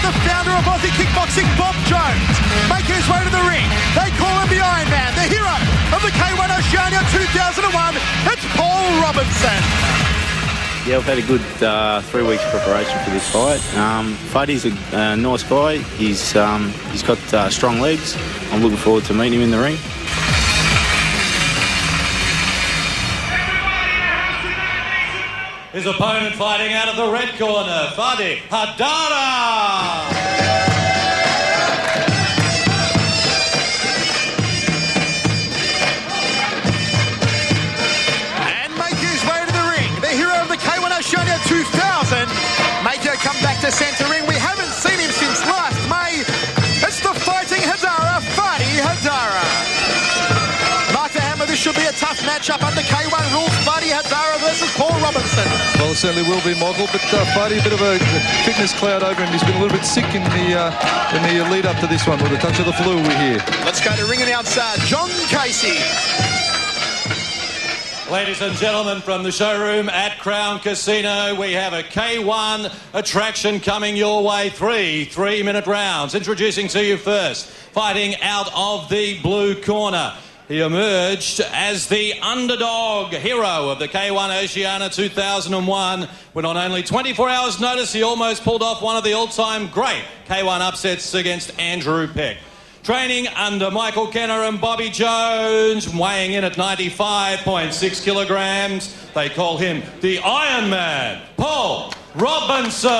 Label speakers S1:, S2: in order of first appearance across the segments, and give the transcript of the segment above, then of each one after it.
S1: the founder of Aussie kickboxing, Bob Jones, making his way to the ring. They call him the Iron Man, the hero of the K1 Oceania 2001. It's Paul Robinson.
S2: Yeah, I've had a good 3 weeks preparation for this fight. Fadi's a nice guy. He's got strong legs. I'm looking forward to meeting him in the ring.
S3: His opponent fighting out of the red corner, Fadi Haddara.
S1: And making his way to the ring, the hero of the K1 Oceania 2000. Maker come back to centre ring. We haven't seen him since last May. It's the fighting Haddara, Fadi Haddara. This should be a tough matchup under K1 rules. Fadi Haddara versus Paul Robinson.
S4: Well, it certainly will be, Michael, but Fadi, a bit of a fitness cloud over him. He's been a little bit sick in the lead up to this one with a touch of the flu, we hear.
S1: Let's go to ring announcer John Casey.
S3: Ladies and gentlemen, from the showroom at Crown Casino, we have a K1 attraction coming your way. Three-minute rounds. Introducing to you first, fighting out of the blue corner. He emerged as the underdog hero of the K1 Oceania 2001 when on only 24 hours notice he almost pulled off one of the all-time great K1 upsets against Andrew Peck. Training under Michael Kenner and Bobby Jones, weighing in at 95.6 kilograms. They call him the Iron Man, Paul Robinson.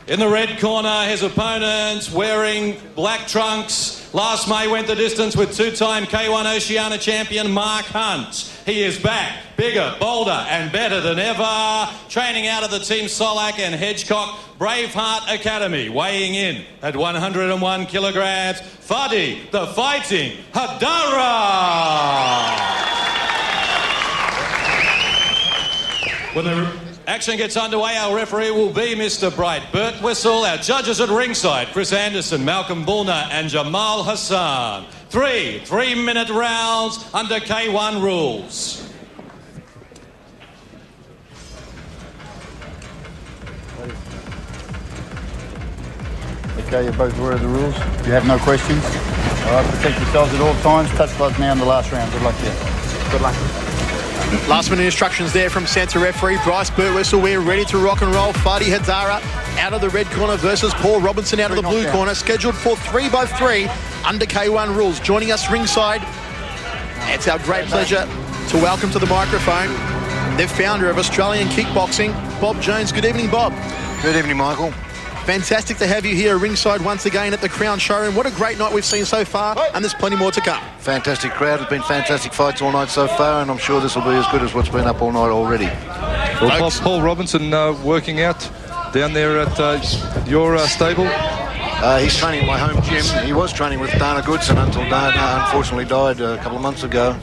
S3: In the red corner, his opponent wearing black trunks. Last May went the distance with two-time K1 Oceania champion Mark Hunt. He is back, bigger, bolder and better than ever. Training out of the Team Solac and Hedgecock Braveheart Academy. Weighing in at 101 kilograms, Fadi, the fighting Haddara. When the action gets underway, our referee will be Mr. Bright. Bert Whistle, our judges at ringside, Chris Anderson, Malcolm Bullner and Jamal Hassan. Three-minute rounds under K1 rules.
S5: Okay, you're both aware of the rules. You have no questions. All right, protect yourselves at all times. Touch gloves now in the last round. Good luck to you. Good luck.
S1: Last minute instructions there from centre referee Bryce Birtwhistle. We're ready to rock and roll. Fadi Haddara out of the red corner versus Paul Robinson out of the blue corner. Scheduled for 3x3 under K1 rules. Joining us ringside, it's our great pleasure to welcome to the microphone the founder of Australian Kickboxing, Bob Jones. Good evening, Bob.
S6: Good evening, Michael.
S1: Fantastic to have you here ringside once again at the Crown Showroom. What a great night we've seen so far, and there's plenty more to come.
S6: Fantastic crowd. It's been fantastic fights all night so far, and I'm sure this will be as good as what's been up all night already.
S4: Well, Paul Robinson working out down there at your stable.
S6: He's training at my home gym. He was training with Dana Goodson until Dana unfortunately died a couple of months ago.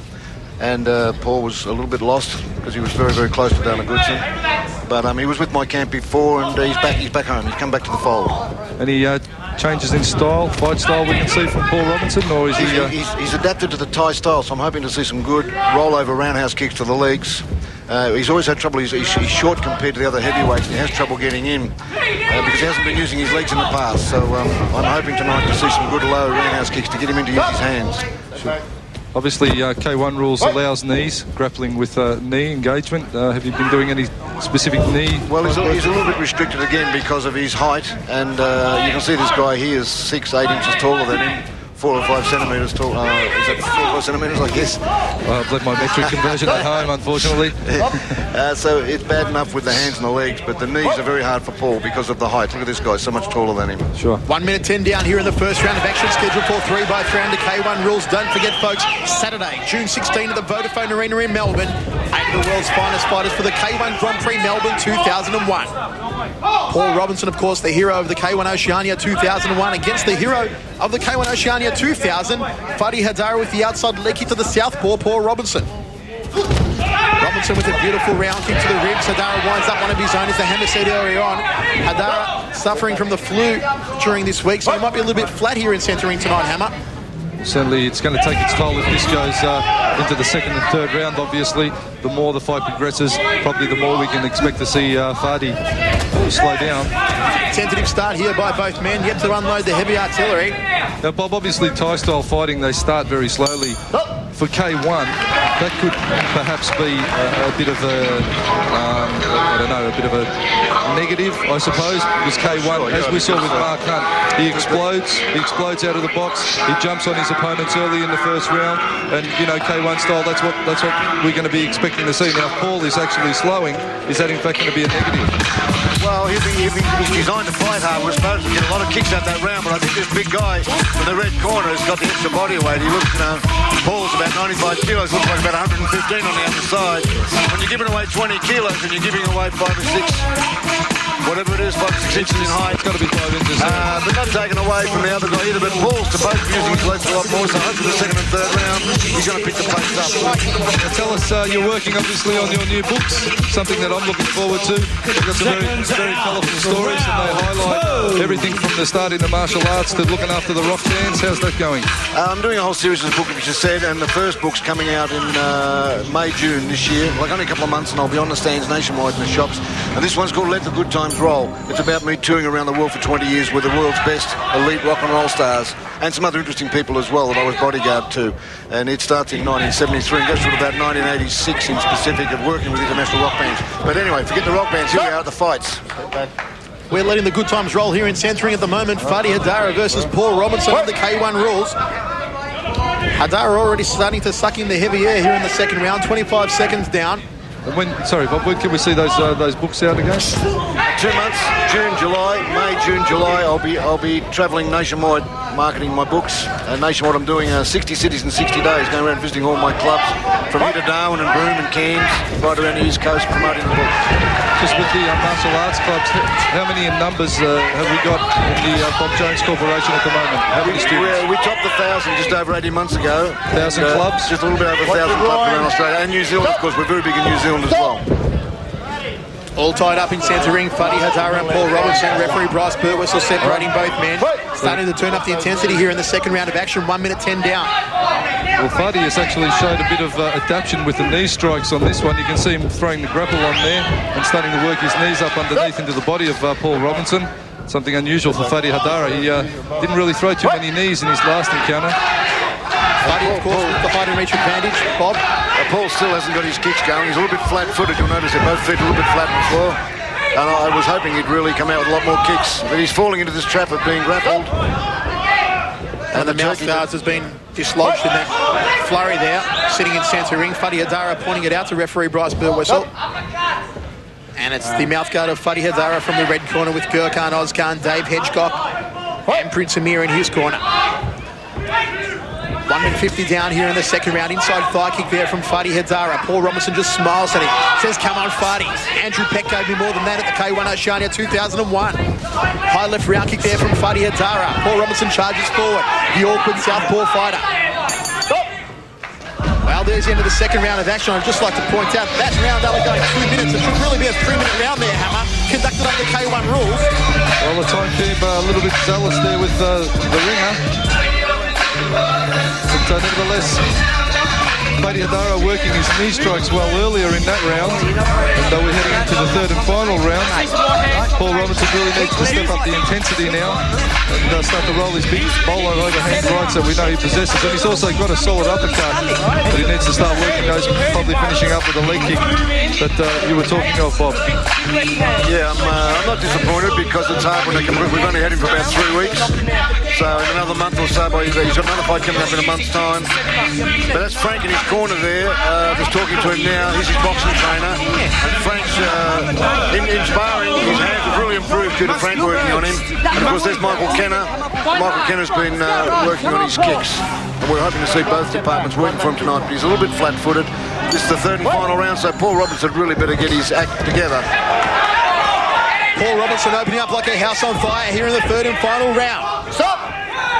S6: And Paul was a little bit lost because he was very, very close to Dana Goodson. But he was with my camp before, and he's back home. He's come back to the fold.
S4: Any changes in fight style we can see from Paul Robinson, or is he...
S6: He's adapted to the Thai style, so I'm hoping to see some good rollover roundhouse kicks to the legs. He's always had trouble. He's short compared to the other heavyweights, and he has trouble getting in because he hasn't been using his legs in the past. So I'm hoping tonight to see some good low roundhouse kicks to get him in to use his hands.
S4: Sure. Obviously, K1 rules allows knees, grappling with knee engagement. Have you been doing any specific knee?
S6: Well, he's a little bit restricted again because of his height, and you can see this guy here is 6'8" inches taller than him. 4 or 5 centimetres tall. Is that 4 or 5 centimetres, I guess?
S4: I've left my metric conversion at home, unfortunately.
S6: So it's bad enough with the hands and the legs, but the knees are very hard for Paul because of the height. Look at this guy, so much taller than him.
S4: Sure.
S1: 1 minute 10 down here in the first round of action, scheduled for 3x3 under K1 rules. Don't forget, folks, Saturday, June 16 at the Vodafone Arena in Melbourne. 8 of the world's finest fighters for the K1 Grand Prix Melbourne 2001. Paul Robinson, of course, the hero of the K1 Oceania 2001 against the hero of the K1 Oceania 2000, Fadi Haddara with the outside leg kick to the southpaw, Paul Robinson. Robinson with a beautiful round kick to the ribs. Haddara winds up one of his own, as the hammer said earlier on. Haddara suffering from the flu during this week, so he might be a little bit flat here in centering tonight, Hammer.
S4: certainly it's going to take its toll if this goes into the second and third round. Obviously, the more the fight progresses, probably the more we can expect to see Fadi slow down.
S1: Tentative start here by both men, yet to unload the heavy artillery.
S4: Now, Bob, obviously Thai-style fighting, they start very slowly. For K1, that could perhaps be a bit of a, I don't know, a bit of a negative, I suppose, because K1, as we saw with Mark Hunt, he explodes out of the box, he jumps on his opponents early in the first round, and, you know, K1 style, that's what we're going to be expecting to see. Now, Paul is actually slowing. Is that, in fact, going to be a negative?
S6: Well, he's designed to fight hard. We're supposed to get a lot of kicks out that round, but I think this big guy in the red corner has got the extra body weight. He looks, you know, Paul's about 95 kilos, looks like about 115 on the other side. When you're giving away 20 kilos and you're giving away 5 or 6, whatever it is, 5 or 6 inches in height.
S4: It's got to be 5 inches.
S6: But not taken away from the other guy either. But Paul's supposed to be using his legs a lot more, so hopefully the second and third round, he's going to pick the pace up.
S4: Now, tell us, you're working obviously on your new books, something that I'm looking forward to. They've got some very colourful stories, and they highlight everything from the start in the martial arts to looking after the rock bands. How's that going?
S6: I'm doing a whole series of the book, which you said, and the first book's coming out in May, June this year. Like only a couple of months, and I'll be on the stands nationwide in the shops. And this one's called Let the Good Times Roll. It's about me touring around the world for 20 years with the world's best elite rock and roll stars and some other interesting people as well that I was bodyguard to. And it starts in 1973 and goes through to about 1986 in specific of working with international rock bands. But anyway, forget the rock bands. Here we are at the fights.
S1: We're letting the good times roll here in centering at the moment. Fadi Haddara versus Paul Robinson on the K1 rules. Haddara already starting to suck in the heavy air here in the second round. 25 seconds down.
S4: Sorry, Bob, when can we see those books out again?
S6: 2 months, June, July, May, June, July. I'll be travelling nationwide, marketing my books. Nationwide, I'm doing 60 cities in 60 days, going around visiting all my clubs, from here to Darwin and Broome and Cairns, right around the East Coast, promoting the book.
S4: Just with the martial arts clubs, how many in numbers have we got in the Bob Jones Corporation at the moment? How many students?
S6: We topped 1,000 just over 18 months ago.
S4: 1,000 clubs?
S6: Just a little bit over 1,000 clubs around Australia and New Zealand, of course. We're very big in New Zealand as well.
S1: All tied up in centre ring, Fadi Haddara and Paul Robinson. Referee Bryce Burtwhistle separating both men. Starting to turn up the intensity here in the second round of action. 1 minute 10 down.
S4: Well, Fadi has actually showed a bit of adaptation with the knee strikes on this one. You can see him throwing the grapple on there and starting to work his knees up underneath into the body of Paul Robinson. Something unusual for Fadi Haddara. He didn't really throw too many knees in his last encounter.
S1: Fadi, of course, with the height and reach advantage. Bob?
S6: Paul still hasn't got his kicks going. He's a little bit flat-footed. You'll notice they're both feet a little bit flat on the floor. And I was hoping he'd really come out with a lot more kicks. But he's falling into this trap of being grappled.
S1: And the mouth guards has been dislodged in that flurry there. Sitting in centre ring. Fadi Haddara pointing it out to referee Bryce Burtwhistle. And it's the mouth guard of Fadi Haddara from the red corner with Gurkhan Ozkan, Dave Hedgecock, and Prince Amir in his corner. 1 minute 50 down here in the second round. Inside thigh kick there from Fadi Haddara. Paul Robinson just smiles at him. Says, come on, Fadi. Andrew Peck gave me more than that at the K1 Oceania 2001. High left round kick there from Fadi Haddara. Paul Robinson charges forward. The awkward southpaw fighter. Well, there's the end of the second round of action. I'd just like to point out that round only going 2 minutes. It should really be a 3-minute round there, Hammer. Conducted under the K1 rules.
S4: Well, the timekeeper a little bit zealous there with the ringer. But nevertheless, Fadi Haddara working his knee strikes well earlier in that round. And though we're heading into the third and final round, Paul Robinson really needs to step up the intensity now and start to roll his big bowler overhand rights that we know he possesses. And he's also got a solid uppercut, but he needs to start working those, probably finishing up with a leg kick that you were talking of, Bob.
S6: Yeah, I'm not disappointed because it's hard when they come. We've only had him for about 3 weeks. So in another month or so, he's got another fight coming up in a month's time. But that's Frank in his corner there, just talking to him now. He's his boxing trainer. And Frank's in sparring, his hands have really improved due to Frank working on him. And of course there's Michael Kenner. Michael Kenner's been working on his kicks. And we're hoping to see both departments working for him tonight. But he's a little bit flat-footed. This is the third and final round, so Paul Robinson really better get his act together.
S1: Paul Robinson opening up like a house on fire here in the third and final round. Stop!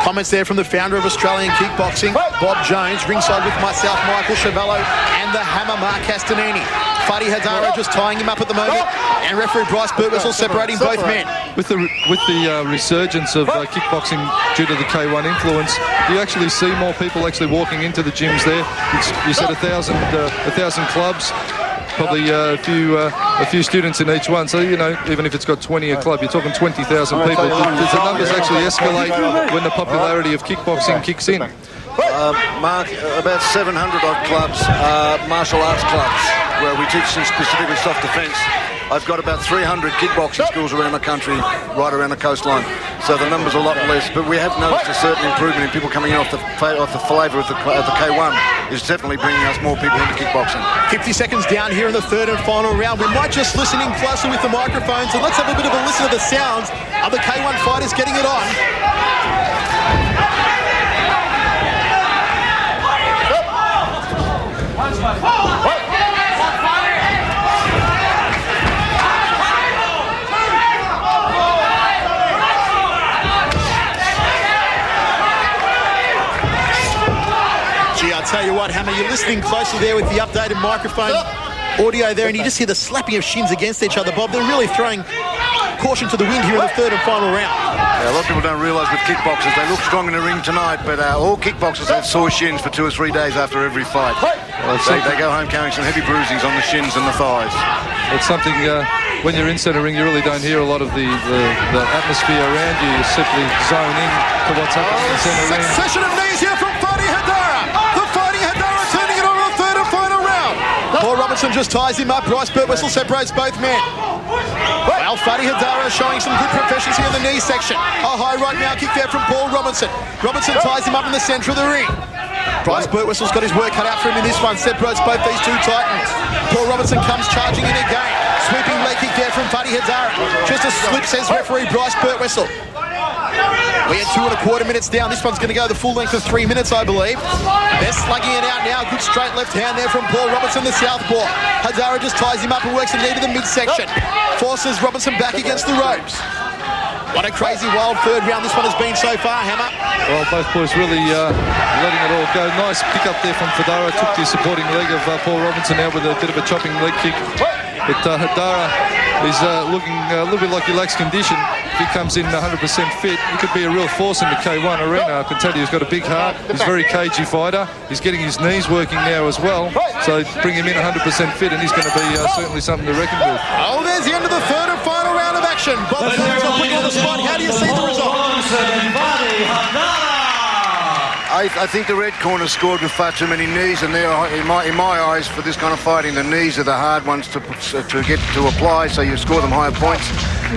S1: Comments there from the founder of Australian Kickboxing, Bob Jones, ringside with myself, Michael Chavallo, and the Hammer, Mark Castanini. Fadi Haddara just tying him up at the moment. And referee Bryce Birtwhistle separating both men.
S4: With the resurgence of kickboxing due to the K1 influence, you actually see more people actually walking into the gyms there. You said 1,000 clubs, probably a few students in each one. So, you know, even if it's got 20 a club, you're talking 20,000 people. The numbers actually escalate when the popularity of kickboxing kicks in.
S6: Mark, about 700 odd clubs, martial arts clubs, where we teach specifically self-defence. I've got about 300 kickboxing schools around the country, right around the coastline. So the number's a lot less, but we have noticed a certain improvement in people coming in off the flavour of the K1. Is definitely bringing us more people into kickboxing.
S1: 50 seconds down here in the third and final round. We might just listen in closer with the microphones, and let's have a bit of a listen to the sounds of the K1 fighters getting it on. Gee, I'll tell you what, Hammer, you're listening closely there with the updated microphone audio there, and you just hear the slapping of shins against each other, Bob. They're really throwing caution to the wind here in the third and final round.
S6: Yeah, a lot of people don't realise with kickboxers, they look strong in the ring tonight, but all kickboxers have sore shins for 2 or 3 days after every fight. They go home carrying some heavy bruisings on the shins and the thighs.
S4: It's something, when you're in centre ring, you really don't hear a lot of the atmosphere around you. You simply zone in to what's happening in centre ring.
S1: Succession of knees here from Fadi Haddara. The Fighting Haddara turning it on the third and final round. Paul Robinson just ties him up. Bryce Birtwhistle separates both men. Well, Fadi Haddara showing some good proficiency in the knee section. A high right now kick there from Paul Robinson. Robinson ties him up in the centre of the ring. Bryce Birtwhistle's got his work cut out for him in this one. Separates both these two titans. Paul Robinson comes charging in again. Sweeping leg kick there from Fadi Haddara. Just a slip, says referee Bryce Birtwhistle. We had 2 1/4 minutes down. This one's going to go the full length of 3 minutes, I believe. They're slugging it out now. Good straight left hand there from Paul Robinson, the southpaw. Haddara just ties him up and works a knee to the midsection. Forces Robinson back against the ropes. What a crazy wild third round this one has been so far, Hammer.
S4: Well, both boys really letting it all go. Nice pick up there from Haddara. Took the supporting leg of Paul Robinson out with a bit of a chopping leg kick. But Haddara is looking a little bit like he lacks condition. If he comes in 100% fit, he could be a real force in the K1 arena. I can tell you he's got a big heart. He's a very cagey fighter. He's getting his knees working now as well. So bring him in 100% fit and he's going to be certainly something to reckon with.
S1: Oh, there's the end of the third and final round of action. Bob Jones on the spot. How do you see the result?
S6: I think the red corner scored with far too many knees, and in my eyes, for this kind of fighting, the knees are the hard ones to get to apply, so you score them higher points.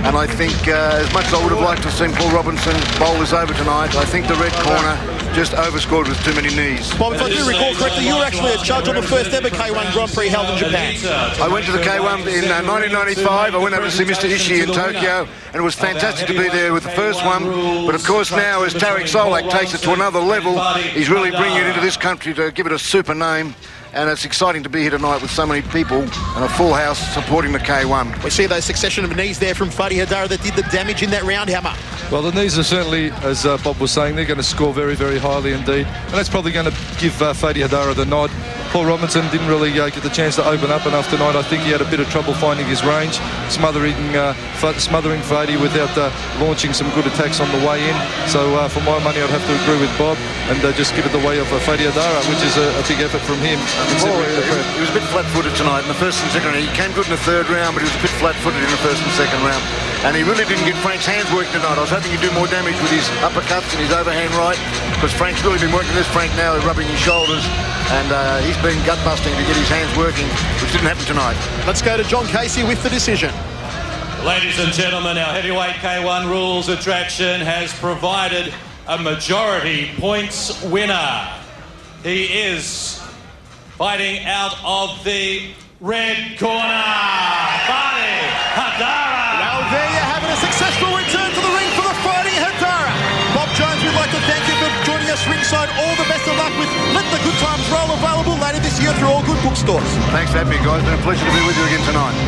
S6: And I think, as much as I would have liked to have seen Paul Robinson bowl this over tonight, I think the red corner just overscored with too many knees.
S1: Bob, if I do recall correctly, you were actually a judge on the first ever K1 Grand Prix held in Japan.
S6: I went to the K1 in 1995. I went over to see Mr. Ishii in Tokyo, and it was fantastic to be there with the first one. But of course now, as Tarek Solak takes it to another level, he's really bringing it into this country to give it a super name. And it's exciting to be here tonight with so many people and a full house supporting the K1.
S1: We see those succession of knees there from Fadi Haddara that did the damage in that round, Hammer.
S4: Well, the knees are certainly, as Bob was saying, they're going to score very, very highly indeed. And that's probably going to give Fadi Haddara the nod. Paul Robinson didn't really get the chance to open up enough tonight. I think he had a bit of trouble finding his range, smothering Fadi without launching some good attacks on the way in. So for my money, I'd have to agree with Bob and just give it the way of Fadi Haddara, which is a big effort from him.
S6: He was a bit flat-footed tonight in the first and second round. He came good in the third round, but he was a bit flat-footed in the first and second round. And he really didn't get Frank's hands working tonight. I was hoping he'd do more damage with his uppercuts and his overhand right, because Frank's really been working this. Frank now is rubbing his shoulders, and he's been gut-busting to get his hands working, which didn't happen tonight.
S1: Let's go to John Casey with the decision.
S3: Ladies and gentlemen, our heavyweight K1 rules attraction has provided a majority points winner. He is fighting out of the red corner, Fadi Haddara.
S1: Well, there you have it, a successful return to the ring for the Fighting Haddara. Bob Jones, we'd like to thank you for joining us ringside. All the best of luck with Let the Good Times Roll, available later this year through all good bookstores.
S6: Thanks for having me, guys. It's been a pleasure to be with you again tonight.